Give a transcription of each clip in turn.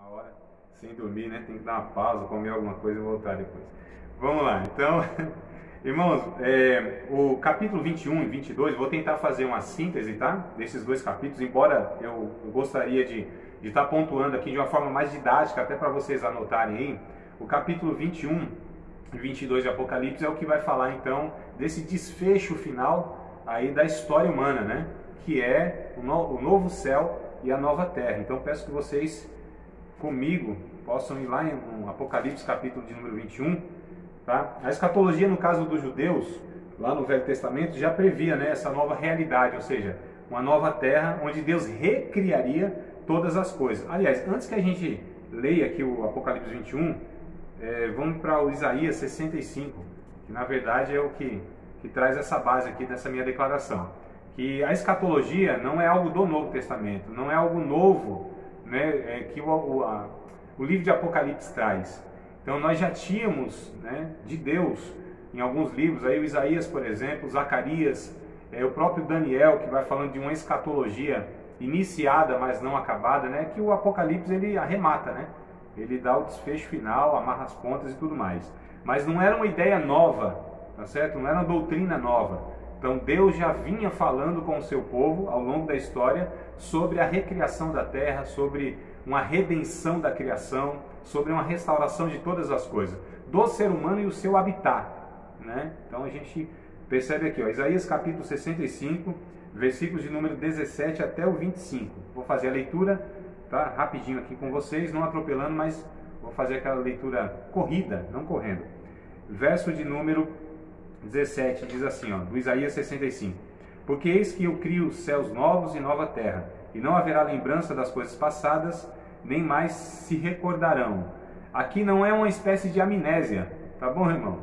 uma hora sem dormir, né? Tem que dar uma pausa, comer alguma coisa e voltar depois. Vamos lá, então, irmãos, o capítulo 21 e 22, vou tentar fazer uma síntese, tá? Desses dois capítulos, embora eu gostaria de estar pontuando aqui de uma forma mais didática, até para vocês anotarem aí. O capítulo 21 e 22 de Apocalipse é o que vai falar, então, desse desfecho final aí da história humana, né? Que é o novo céu e a nova terra. Então, peço que vocês, comigo, possam ir lá em Apocalipse, capítulo de número 21, tá? A escatologia, no caso dos judeus, lá no Velho Testamento, já previa, né, essa nova realidade, ou seja, uma nova terra onde Deus recriaria todas as coisas. Aliás, antes que a gente leia aqui o Apocalipse 21, vamos para o Isaías 65, que na verdade é o que traz essa base aqui dessa minha declaração. Que a escatologia não é algo do Novo Testamento, não é algo novo, né, que o livro de Apocalipse traz. Então nós já tínhamos, né, de Deus em alguns livros, aí o Isaías, por exemplo, Zacarias, o próprio Daniel, que vai falando de uma escatologia iniciada, mas não acabada, né, que o Apocalipse ele arremata, né, ele dá o desfecho final, amarra as pontas e tudo mais. Mas não era uma ideia nova, tá certo? Não era uma doutrina nova. Então Deus já vinha falando com o seu povo ao longo da história sobre a recriação da terra, sobre uma redenção da criação, sobre uma restauração de todas as coisas, do ser humano e o seu habitat, né? Então a gente percebe aqui, ó, Isaías capítulo 65, versículos de número 17 até o 25. Vou fazer a leitura, tá? Rapidinho aqui com vocês, não atropelando, mas vou fazer aquela leitura corrida, não correndo. Verso de número 17 diz assim, ó, do Isaías 65: Porque eis que eu crio céus novos e nova terra, e não haverá lembrança das coisas passadas, nem mais se recordarão. Aqui não é uma espécie de amnésia, tá bom, irmãos?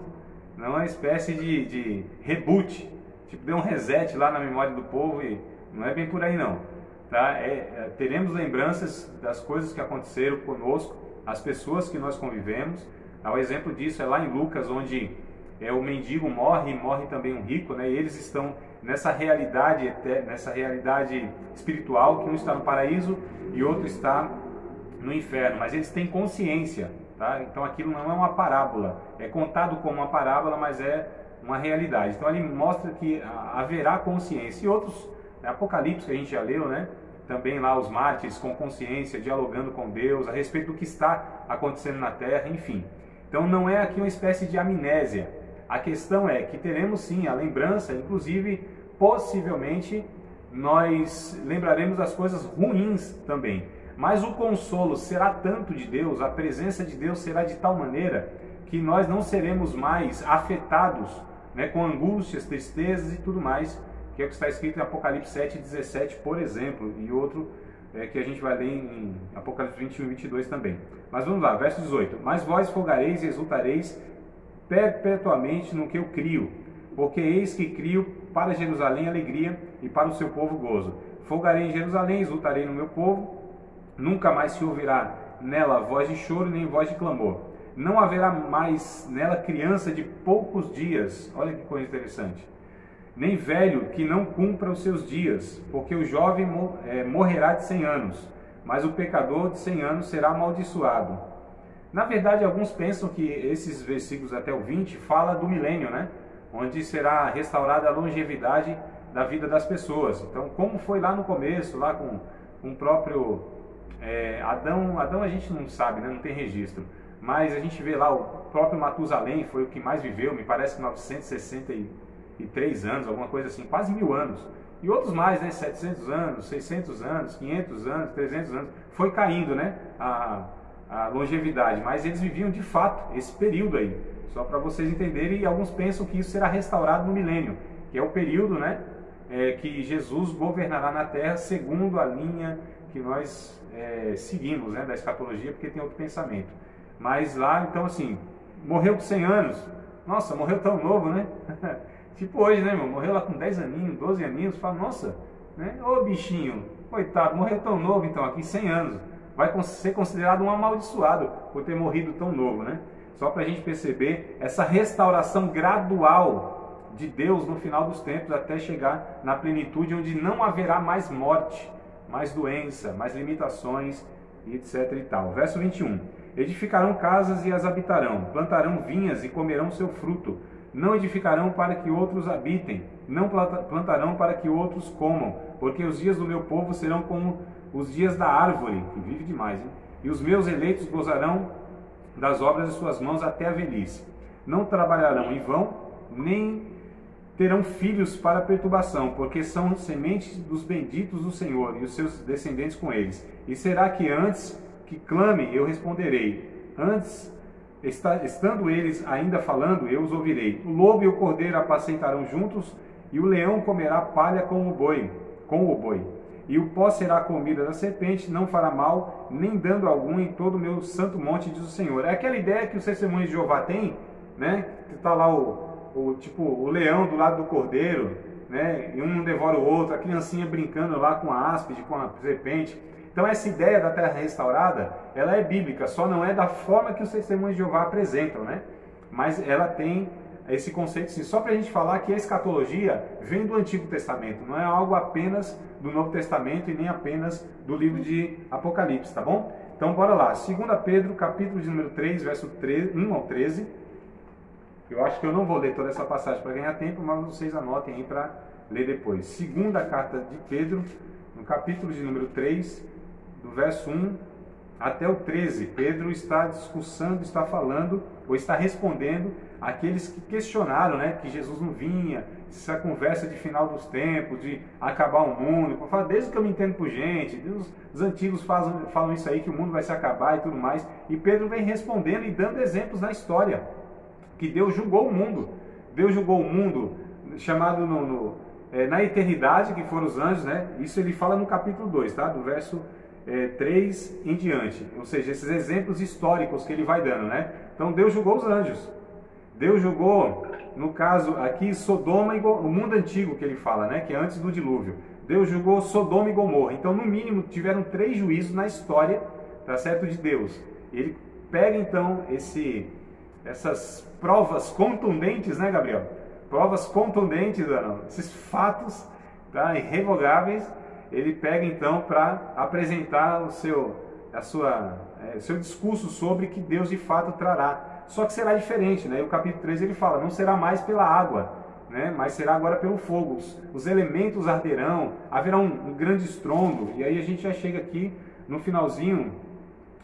Não é uma espécie de reboot, tipo, deu um reset lá na memória do povo, e não é bem por aí não, tá? Teremos lembranças das coisas que aconteceram conosco, as pessoas que nós convivemos. O exemplo disso é lá em Lucas, onde o mendigo morre e morre também um rico, né? E eles estão nessa realidade espiritual, que um está no paraíso e outro está no inferno, mas eles têm consciência, tá? Então aquilo não é uma parábola, é contado como uma parábola, mas é uma realidade. Então ele mostra que haverá consciência. E outros, Apocalipse que a gente já leu, né? Também lá os mártires com consciência, dialogando com Deus a respeito do que está acontecendo na terra, enfim. Então não é aqui uma espécie de amnésia. A questão é que teremos sim a lembrança, inclusive, possivelmente, nós lembraremos das coisas ruins também. Mas o consolo será tanto de Deus, a presença de Deus será de tal maneira que nós não seremos mais afetados, né, com angústias, tristezas e tudo mais, que é o que está escrito em Apocalipse 7:17, por exemplo, e outro que a gente vai ler em Apocalipse 21 e 22 também. Mas vamos lá, verso 18: Mas vós folgareis e exultareis perpetuamente no que eu crio, porque eis que crio para Jerusalém alegria e para o seu povo gozo. Folgarei em Jerusalém, exultarei no meu povo, nunca mais se ouvirá nela voz de choro nem voz de clamor. Não haverá mais nela criança de poucos dias, olha que coisa interessante, nem velho que não cumpra os seus dias, porque o jovem morrerá de 100 anos, mas o pecador de 100 anos será amaldiçoado. Na verdade, alguns pensam que esses versículos até o 20 fala do milênio, né? Onde será restaurada a longevidade da vida das pessoas. Então, como foi lá no começo, lá com o próprio Adão a gente não sabe, né? Não tem registro. Mas a gente vê lá o próprio Matusalém, foi o que mais viveu, me parece que 963 anos, alguma coisa assim, quase 1000 anos. E outros mais, né? 700 anos, 600 anos, 500 anos, 300 anos. Foi caindo, né? A longevidade, mas eles viviam de fato esse período aí, só para vocês entenderem. E alguns pensam que isso será restaurado no milênio, que é o período, né, que Jesus governará na terra segundo a linha que nós seguimos, né, da escatologia, porque tem outro pensamento. Mas lá, então assim, morreu com 100 anos, nossa, morreu tão novo, né? Tipo hoje, né, irmão? Morreu lá com 10 aninhos, 12 aninhos, fala, nossa, né? Ô bichinho, coitado, morreu tão novo, então, aqui 100 anos. Vai ser considerado um amaldiçoado por ter morrido tão novo, né? Só para a gente perceber essa restauração gradual de Deus no final dos tempos, até chegar na plenitude, onde não haverá mais morte, mais doença, mais limitações, e etc e tal. Verso 21. Edificarão casas e as habitarão, plantarão vinhas e comerão seu fruto. Não edificarão para que outros habitem, não plantarão para que outros comam, porque os dias do meu povo serão como os dias da árvore, que vive demais, hein? E os meus eleitos gozarão das obras de suas mãos até a velhice. Não trabalharão em vão, nem terão filhos para perturbação, porque são sementes dos benditos do Senhor e os seus descendentes com eles. E será que antes que clame, eu responderei? Antes, estando eles ainda falando, eu os ouvirei. O lobo e o cordeiro apacentarão juntos, e o leão comerá palha com o boi. E o pó será a comida da serpente, não fará mal, nem dano algum em todo o meu santo monte, diz o Senhor. É aquela ideia que os testemunhos de Jeová têm, né? Que está lá o leão do lado do cordeiro, né? E um não devora o outro, a criancinha brincando lá com a áspide, com a serpente. Então essa ideia da terra restaurada, ela é bíblica, só não é da forma que os testemunhos de Jeová apresentam, né? Mas ela tem esse conceito sim. Só para a gente falar que a escatologia vem do Antigo Testamento, não é algo apenas do Novo Testamento e nem apenas do livro de Apocalipse, tá bom? Então bora lá, 2 Pedro, capítulo de número 3, verso 1 ao 13. Eu acho que eu não vou ler toda essa passagem para ganhar tempo, mas vocês anotem aí para ler depois. Segunda carta de Pedro, no capítulo de número 3, do verso 1 até o 13. Pedro está discussando, está falando, ou está respondendo àqueles que questionaram, né, que Jesus não vinha, essa conversa de final dos tempos, de acabar o mundo. Desde que eu me entendo por gente, os antigos falam isso aí, que o mundo vai se acabar e tudo mais. E Pedro vem respondendo e dando exemplos na história, que Deus julgou o mundo. Deus julgou o mundo, chamado na eternidade, que foram os anjos, né? Isso ele fala no capítulo 2, tá? Do verso 3 em diante. Ou seja, esses exemplos históricos que ele vai dando, né? Então Deus julgou os anjos. Deus julgou, no caso aqui, Sodoma e Gomorra, o mundo antigo que ele fala, né? Que é antes do dilúvio. Deus julgou Sodoma e Gomorra. Então, no mínimo, tiveram 3 juízos na história, tá certo, de Deus. Ele pega, então, essas provas contundentes, né, Gabriel? Provas contundentes, esses fatos, tá, irrevogáveis, ele pega então para apresentar o seu discurso sobre que Deus de fato trará. Só que será diferente, né? E o capítulo 3 ele fala, não será mais pela água, né? Mas será agora pelo fogo. Os elementos arderão, haverá um grande estrondo. E aí a gente já chega aqui no finalzinho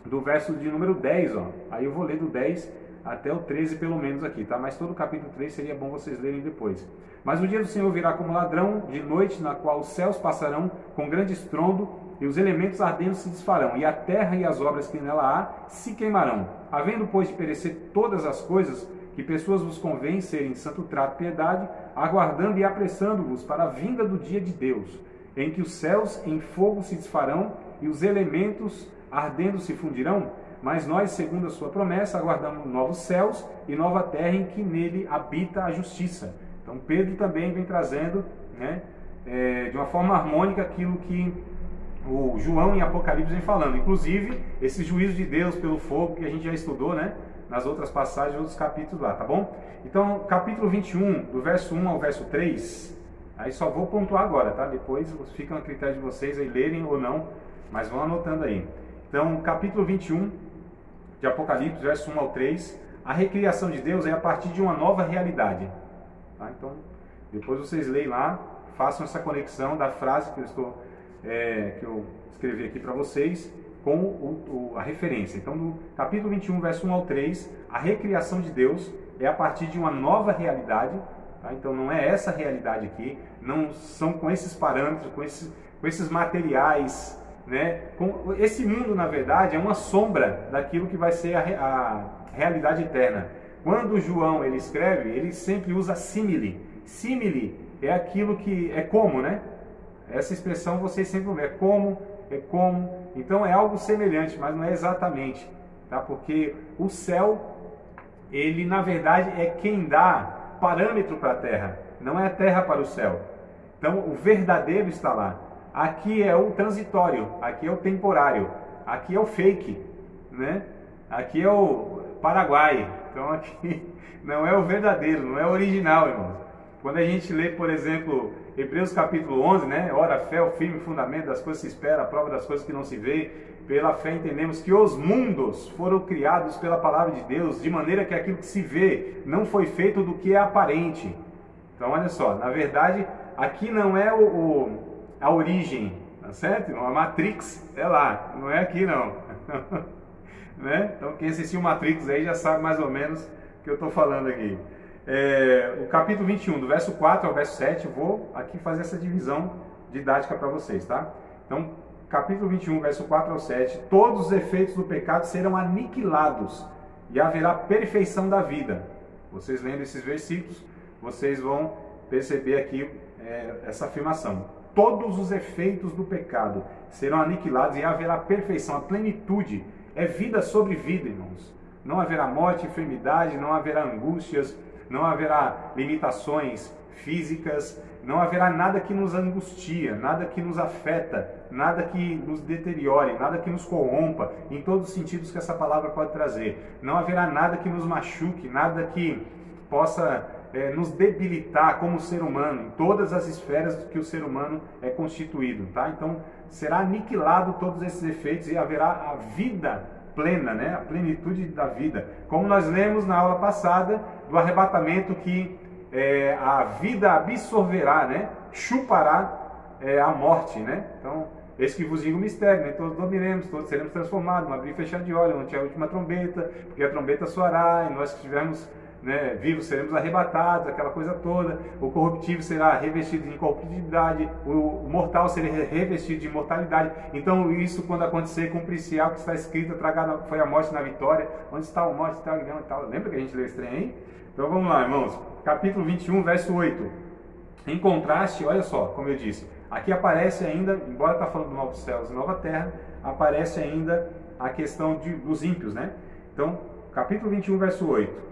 do verso de número 10, ó. Aí eu vou ler do 10 até o 13 pelo menos aqui, tá? Mas todo o capítulo 3 seria bom vocês lerem depois. Mas o dia do Senhor virá como ladrão de noite, na qual os céus passarão com grande estrondo, e os elementos ardendo se desfarão, e a terra e as obras que nela há se queimarão. Havendo, pois, de perecer todas as coisas, que pessoas vos convém serem santo trato e piedade, aguardando e apressando-vos para a vinda do dia de Deus, em que os céus em fogo se desfarão, e os elementos ardendo se fundirão. Mas nós, segundo a sua promessa, aguardamos novos céus e nova terra em que nele habita a justiça. Então Pedro também vem trazendo, né, de uma forma harmônica aquilo que o João em Apocalipse vem falando. Inclusive, esse juízo de Deus pelo fogo que a gente já estudou, né, nas outras passagens, outros capítulos lá, tá bom? Então, capítulo 21, do verso 1 ao verso 3, aí só vou pontuar agora, tá? Depois fica a critério de vocês aí lerem ou não, mas vão anotando aí. Então, capítulo 21 de Apocalipse, verso 1 ao 3, a recriação de Deus é a partir de uma nova realidade. Tá? Então, depois vocês leem lá, façam essa conexão da frase que eu escrevi aqui para vocês com a referência. Então, no capítulo 21, verso 1 ao 3, a recriação de Deus é a partir de uma nova realidade. Tá? Então, não é essa realidade aqui, não são com esses parâmetros, com esses materiais, né? Esse mundo, na verdade, é uma sombra daquilo que vai ser a realidade eterna. Quando João ele escreve, ele sempre usa símile. Símile é aquilo que é como, né? Essa expressão vocês sempre vão ver, é como. Então é algo semelhante, mas não é exatamente, tá? Porque o céu, ele na verdade é quem dá parâmetro para a terra, não é a terra para o céu. Então o verdadeiro está lá. Aqui é o transitório, aqui é o temporário, aqui é o fake, né? Aqui é o Paraguai. Então aqui não é o verdadeiro, não é o original, irmãos. Quando a gente lê, por exemplo, Hebreus capítulo 11, né? Ora, a fé é o firme fundamento das coisas que se espera, a prova das coisas que não se vê. Pela fé entendemos que os mundos foram criados pela palavra de Deus, de maneira que aquilo que se vê não foi feito do que é aparente. Então, olha só, na verdade, aqui não é a origem, tá certo? A Matrix é lá, não é aqui não. Né? Então, quem assistiu Matrix aí já sabe mais ou menos o que eu estou falando aqui. O capítulo 21, do verso 4 ao verso 7, eu vou aqui fazer essa divisão didática para vocês, tá? Então, capítulo 21, verso 4 ao 7, todos os efeitos do pecado serão aniquilados e haverá perfeição da vida. Vocês lendo esses versículos, vocês vão perceber aqui essa afirmação. Todos os efeitos do pecado serão aniquilados e haverá perfeição, a plenitude. É vida sobre vida, irmãos. Não haverá morte, enfermidade, não haverá angústias, não haverá limitações físicas, não haverá nada que nos angustia, nada que nos afeta, nada que nos deteriore, nada que nos corrompa, em todos os sentidos que essa palavra pode trazer. Não haverá nada que nos machuque, nada que possa nos debilitar como ser humano, em todas as esferas que o ser humano é constituído, tá? Então, será aniquilado todos esses efeitos e haverá a vida plena, né? A plenitude da vida. Como nós lemos na aula passada, do arrebatamento que a vida absorverá, né? Chupará a morte, né? Então, eis que vos digo o mistério, né? Todos dormiremos, todos seremos transformados, um abrir e fechar de olhos, onde é a última trombeta, porque a trombeta soará, e nós que estivermos vivos seremos arrebatados, aquela coisa toda. O corruptível será revestido de incorruptibilidade, o mortal será revestido de imortalidade. Então isso, quando acontecer, cumprir-se o que está escrito: tragada foi a morte na vitória. Onde está a morte, está o aguilhão e tal. Lembra que a gente leu esse trem aí? Então vamos lá, irmãos. Capítulo 21, verso 8. Em contraste, olha só, como eu disse, aqui aparece ainda, embora está falando do novo céus e nova terra, aparece ainda a questão dos ímpios, né? Então, capítulo 21, verso 8.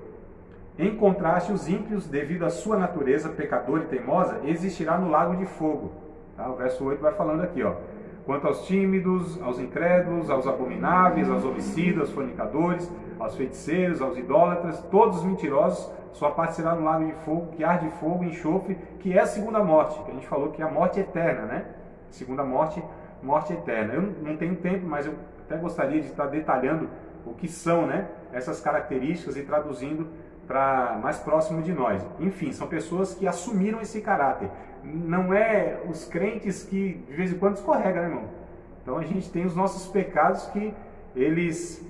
Em contraste, os ímpios, devido à sua natureza pecadora e teimosa, existirá no lago de fogo. Tá? O verso 8 vai falando aqui, ó. Quanto aos tímidos, aos incrédulos, aos abomináveis, aos homicidas, aos fornicadores, aos feiticeiros, aos idólatras, todos os mentirosos, sua parte será no lago de fogo, que arde fogo e enxofre, que é a segunda morte, que a gente falou que é a morte eterna, né? Segunda morte, morte eterna. Eu não tenho tempo, mas eu até gostaria de estar detalhando o que são, né, essas características e traduzindo para mais próximo de nós. Enfim, são pessoas que assumiram esse caráter. Não é os crentes que de vez em quando escorregam, né, irmão? Então a gente tem os nossos pecados que eles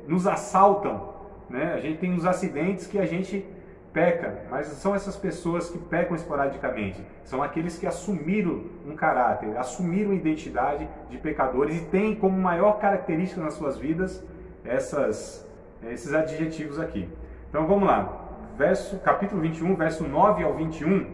nos assaltam, né? A gente tem os acidentes que a gente peca, mas são essas pessoas que pecam esporadicamente. São aqueles que assumiram um caráter, assumiram a identidade de pecadores e têm como maior característica nas suas vidas esses adjetivos aqui. Então vamos lá, capítulo 21, verso 9 ao 21.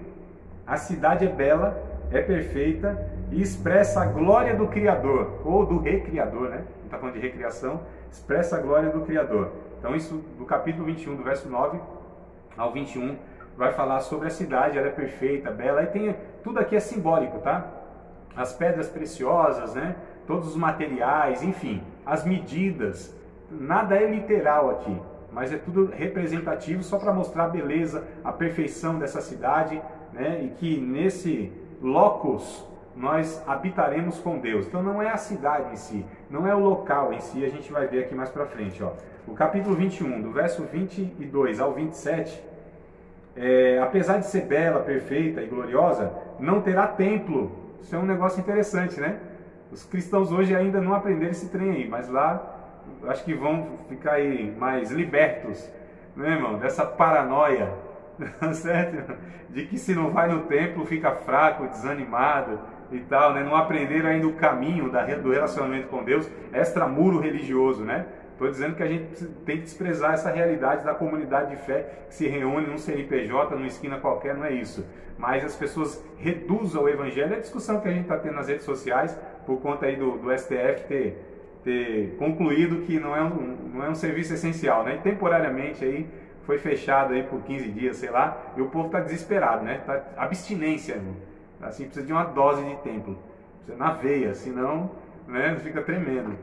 A cidade é bela, é perfeita e expressa a glória do Criador, ou do Recriador, né? Não está falando de recriação, expressa a glória do Criador. Então isso, do capítulo 21, do verso 9 ao 21, vai falar sobre a cidade. Ela é perfeita, bela, e tudo aqui é simbólico, tá? As pedras preciosas, né? Todos os materiais, enfim, as medidas. Nada é literal aqui, mas é tudo representativo só para mostrar a beleza, a perfeição dessa cidade, né? E que nesse locus nós habitaremos com Deus. Então não é a cidade em si, não é o local em si, a gente vai ver aqui mais para frente, ó. O capítulo 21, do verso 22 ao 27, apesar de ser bela, perfeita e gloriosa, não terá templo. Isso é um negócio interessante, né? Os cristãos hoje ainda não aprenderam esse trem aí, mas lá acho que vão ficar aí mais libertos, né, irmão? Dessa paranoia, certo? De que se não vai no templo fica fraco, desanimado e tal, né? Não aprenderam ainda o caminho do relacionamento com Deus, extramuro religioso, né? Estou dizendo que a gente tem que desprezar essa realidade da comunidade de fé que se reúne num CNPJ, numa esquina qualquer, não é isso. Mas as pessoas reduzem o evangelho. É a discussão que a gente está tendo nas redes sociais, por conta aí do STF ter concluído que não é um serviço essencial, né? E temporariamente aí foi fechado aí por 15 dias, sei lá, e o povo está desesperado, né? Tá abstinência, irmão. Assim, precisa de uma dose de templo, precisa na veia, senão, né, fica tremendo.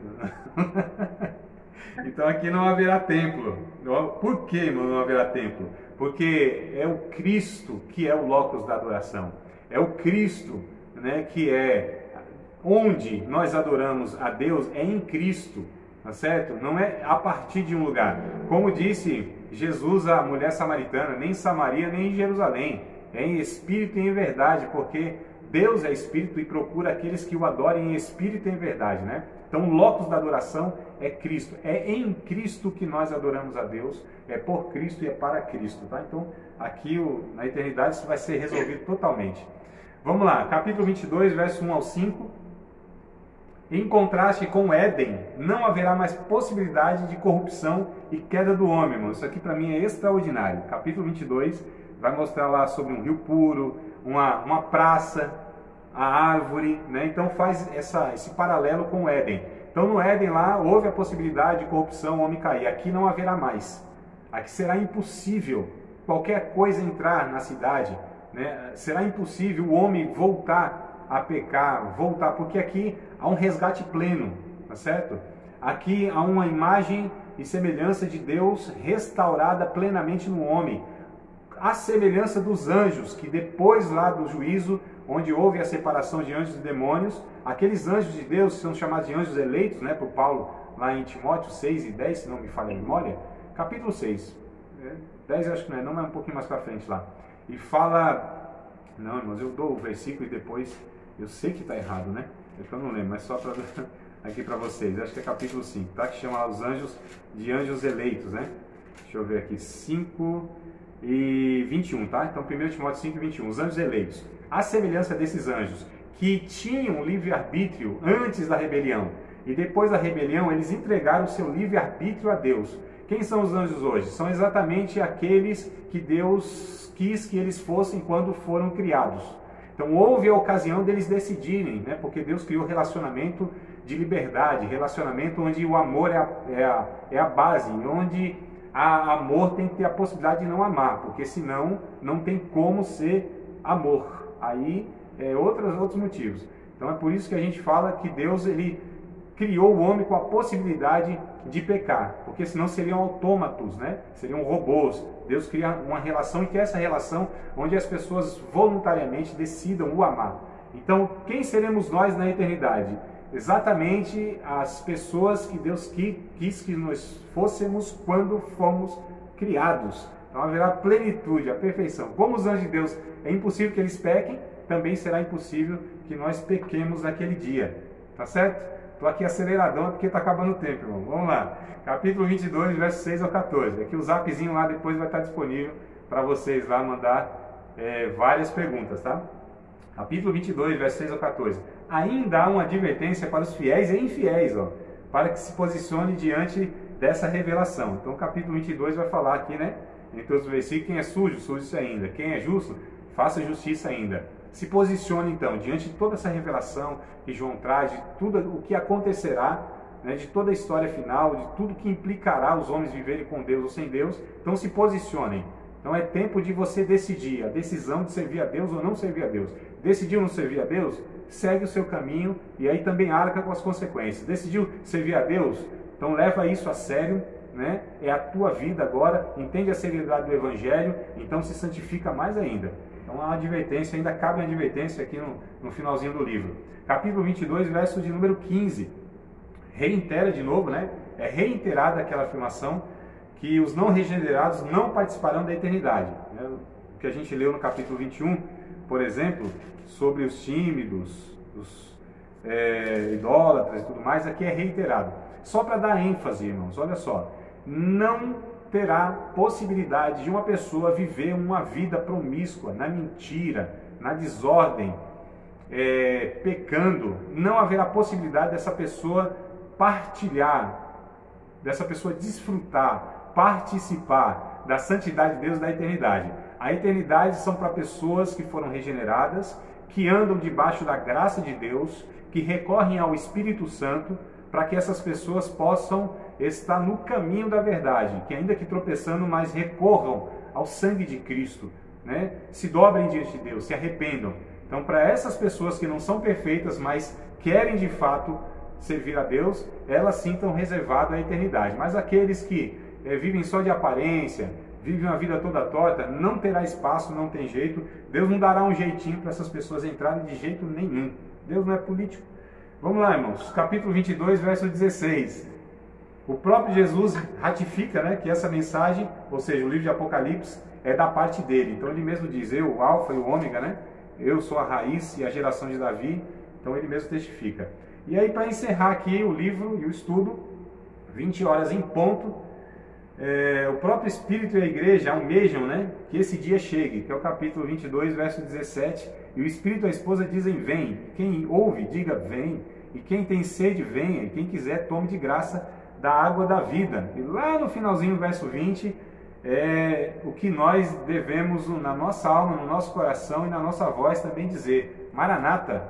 Então aqui não haverá templo. Por que não haverá templo? Porque é o Cristo que é o locus da adoração. É o Cristo, né, que é onde nós adoramos a Deus, é em Cristo, tá certo? Não é a partir de um lugar. Como disse Jesus à mulher samaritana, nem em Samaria nem em Jerusalém, é em espírito e em verdade, porque Deus é espírito e procura aqueles que o adorem em espírito e em verdade, né? Então o locus da adoração é Cristo, é em Cristo que nós adoramos a Deus, é por Cristo e é para Cristo, tá? Então aqui na eternidade isso vai ser resolvido totalmente. Vamos lá, capítulo 22, verso 1 ao 5. Em contraste com Éden, não haverá mais possibilidade de corrupção e queda do homem, irmão. Isso aqui para mim é extraordinário. Capítulo 22 vai mostrar lá sobre um rio puro, uma praça, a árvore, né? Então faz esse paralelo com o Éden. Então no Éden lá houve a possibilidade de corrupção, o homem cair. Aqui não haverá mais. Aqui será impossível qualquer coisa entrar na cidade, né? Será impossível o homem voltar a pecar, voltar, porque aqui há um resgate pleno, tá certo? Aqui há uma imagem e semelhança de Deus restaurada plenamente no homem. A semelhança dos anjos, que depois lá do juízo, onde houve a separação de anjos e demônios, aqueles anjos de Deus são chamados de anjos eleitos, né, por Paulo, lá em Timóteo 6 e 10, se não me falha a memória, capítulo 6, 10 eu acho que não é, não é um pouquinho mais para frente lá, e fala, não irmãos, eu dou o versículo e depois, eu sei que está errado, né, é que eu não lembro, mas só para aqui para vocês, acho que é capítulo 5, tá, que chama os anjos de anjos eleitos, né, deixa eu ver aqui, 5 e 21, tá? Então 1 Timóteo 5 e 21, os anjos eleitos. A semelhança desses anjos que tinham livre-arbítrio antes da rebelião e depois da rebelião eles entregaram o seu livre-arbítrio a Deus. Quem são os anjos hoje? São exatamente aqueles que Deus quis que eles fossem quando foram criados. Então houve a ocasião deles decidirem, né? Porque Deus criou relacionamento de liberdade, relacionamento onde o amor é a base, onde amor tem que ter a possibilidade de não amar, porque senão não tem como ser amor. Aí outros motivos. Então é por isso que a gente fala que Deus ele criou o homem com a possibilidade de pecar, porque senão seriam autômatos, né? Seriam robôs. Deus cria uma relação e que essa relação onde as pessoas voluntariamente decidam o amar. Então quem seremos nós na eternidade? Exatamente as pessoas que Deus quis que nós fôssemos quando fomos criados. Então haverá plenitude, a perfeição. Como os anjos de Deus é impossível que eles pequem, também será impossível que nós pequemos naquele dia. Tá certo? Estou aqui aceleradão porque está acabando o tempo, irmão. Vamos lá. Capítulo 22, verso 6 ao 14. Aqui o zapzinho lá depois vai estar disponível para vocês lá mandar várias perguntas, tá? Capítulo 22, verso 6 ao 14. Ainda há uma advertência para os fiéis e infiéis, ó, para que se posicione diante dessa revelação. Então, o capítulo 22 vai falar aqui, né, entre os versículos, quem é sujo, suje-se ainda. Quem é justo, faça justiça ainda. Se posicione, então, diante de toda essa revelação que João traz, de tudo o que acontecerá, né, de toda a história final, de tudo que implicará os homens viverem com Deus ou sem Deus. Então, se posicionem. Então, é tempo de você decidir, a decisão de servir a Deus ou não servir a Deus. Decidiu não servir a Deus? Segue o seu caminho e aí também arca com as consequências. Decidiu servir a Deus? Então leva isso a sério, né? É a tua vida agora, entende a seriedade do Evangelho, então se santifica mais ainda. Então há uma advertência, ainda cabe uma advertência aqui no finalzinho do livro. Capítulo 22, verso de número 15. Reitera de novo, né? É reiterada aquela afirmação que os não regenerados não participarão da eternidade. Né? O que a gente leu no capítulo 21, por exemplo, sobre os tímidos, os idólatras e tudo mais, aqui é reiterado. Só para dar ênfase, irmãos, olha só, não terá possibilidade de uma pessoa viver uma vida promíscua, na mentira, na desordem, pecando. Não haverá possibilidade dessa pessoa partilhar, dessa pessoa desfrutar, participar da santidade de Deus da eternidade. A eternidade são para pessoas que foram regeneradas, que andam debaixo da graça de Deus, que recorrem ao Espírito Santo, para que essas pessoas possam estar no caminho da verdade, que ainda que tropeçando, mas recorram ao sangue de Cristo, né? Se dobrem diante de Deus, se arrependam. Então, para essas pessoas que não são perfeitas, mas querem de fato servir a Deus, elas sim estão reservadas à eternidade. Mas aqueles que vivem só de aparência, vivem uma vida toda torta, não terá espaço, não tem jeito. Deus não dará um jeitinho para essas pessoas entrarem de jeito nenhum. Deus não é político. Vamos lá, irmãos, capítulo 22, verso 16. O próprio Jesus ratifica, né, que essa mensagem, ou seja, o livro de Apocalipse, é da parte dele. Então ele mesmo diz, eu, o Alfa e o Ômega, né? Eu sou a raiz e a geração de Davi. Então ele mesmo testifica. E aí, para encerrar aqui o livro e o estudo, 20 horas em ponto, o próprio Espírito e a igreja almejam, né, que esse dia chegue, que é o capítulo 22, verso 17. E o Espírito e a esposa dizem, vem. Quem ouve, diga, vem. E quem tem sede, venha. E quem quiser, tome de graça da água da vida. E lá no finalzinho, verso 20, o que nós devemos na nossa alma, no nosso coração e na nossa voz também dizer, Maranata,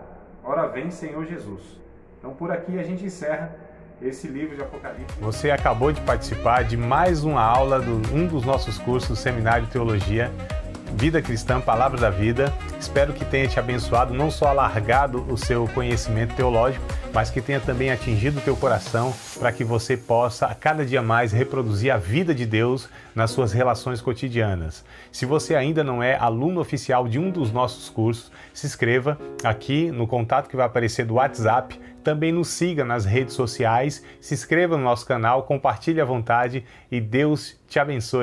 ora vem Senhor Jesus. Então por aqui a gente encerra esse livro de Apocalipse. Você acabou de participar de mais uma aula de um dos nossos cursos do Seminário de Teologia, Vida Cristã, Palavra da Vida. Espero que tenha te abençoado, não só alargado o seu conhecimento teológico, mas que tenha também atingido o teu coração para que você possa a cada dia mais reproduzir a vida de Deus nas suas relações cotidianas. Se você ainda não é aluno oficial de um dos nossos cursos, se inscreva aqui no contato que vai aparecer do WhatsApp. Também nos siga nas redes sociais, se inscreva no nosso canal, compartilhe à vontade e Deus te abençoe.